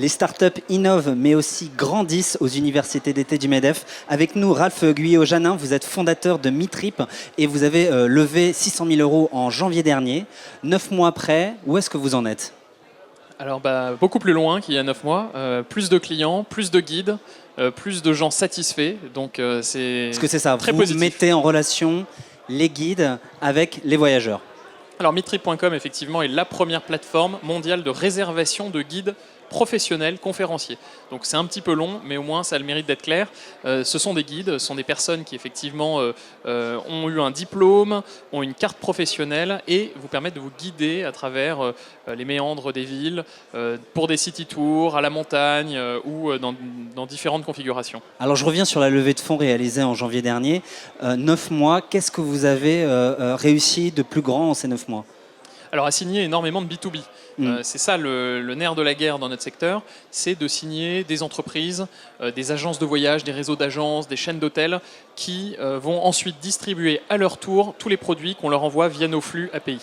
Les startups innovent mais aussi grandissent aux universités d'été du MEDEF. Avec nous, Ralph Guyot-Janin, vous êtes fondateur de Meetrip et vous avez levé 600 000 euros en janvier dernier. 9 mois après, où est-ce que vous en êtes? Alors beaucoup plus loin qu'il y a 9 mois, plus de clients, plus de guides, plus de gens satisfaits, donc c'est Est-ce que c'est ça? très Vous positif. mettez en relation les guides avec les voyageurs. Alors Meetrip.com effectivement est la première plateforme mondiale de réservation de guides professionnels conférenciers. Donc c'est un petit peu long, mais au moins ça a le mérite d'être clair. Ce sont des guides, ce sont des personnes qui effectivement ont eu un diplôme, ont une carte professionnelle et vous permettent de vous guider à travers les méandres des villes, pour des city tours, à la montagne ou dans différentes configurations. Alors je reviens sur la levée de fonds réalisée en janvier dernier. 9 mois, qu'est-ce que vous avez réussi de plus grand en ces 9 mois? Alors à signer énormément de B2B. C'est ça le nerf de la guerre dans notre secteur, c'est de signer des entreprises, des agences de voyage, des réseaux d'agences, des chaînes d'hôtels qui vont ensuite distribuer à leur tour tous les produits qu'on leur envoie via nos flux API.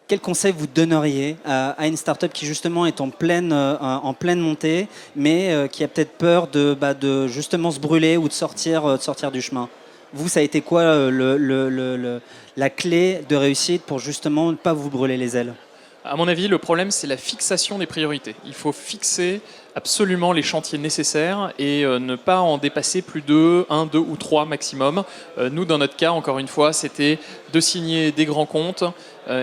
Quel conseil vous donneriez à une startup qui justement est en pleine montée, mais qui a peut-être peur de justement se brûler ou de sortir du chemin? Vous, ça a été quoi la clé de réussite pour justement ne pas vous brûler les ailes? À mon avis, le problème, c'est la fixation des priorités. Il faut fixer absolument les chantiers nécessaires et ne pas en dépasser plus de 1, 2 ou 3 maximum. Nous, dans notre cas, encore une fois, c'était de signer des grands comptes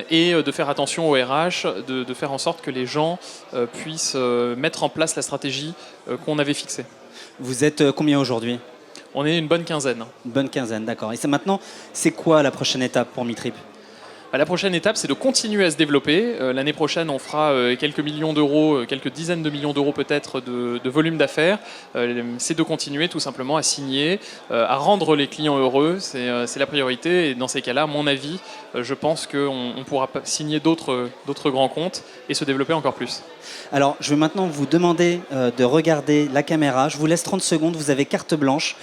et de faire attention au RH, de faire en sorte que les gens puissent mettre en place la stratégie qu'on avait fixée. Vous êtes combien aujourd'hui? On est une bonne quinzaine. Une bonne quinzaine, d'accord. Et maintenant, c'est quoi la prochaine étape pour Meetrip? La prochaine étape, c'est de continuer à se développer. L'année prochaine, on fera quelques millions d'euros, quelques dizaines de millions d'euros peut-être de volume d'affaires. C'est de continuer tout simplement à signer, à rendre les clients heureux. C'est la priorité. Et dans ces cas-là, à mon avis, je pense qu'on pourra signer d'autres grands comptes et se développer encore plus. Alors, je vais maintenant vous demander de regarder la caméra. Je vous laisse 30 secondes, vous avez carte blanche.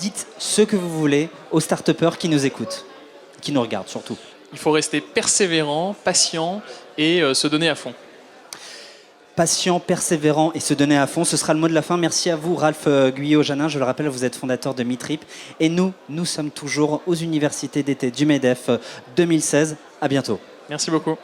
Dites ce que vous voulez aux start-upers qui nous écoutent, qui nous regardent surtout. Il faut rester persévérant, patient et se donner à fond. Patient, persévérant et se donner à fond, ce sera le mot de la fin. Merci à vous, Ralph Guyot-Janin. Je le rappelle, vous êtes fondateur de Meetrip. Et nous sommes toujours aux universités d'été du MEDEF 2016. À bientôt. Merci beaucoup.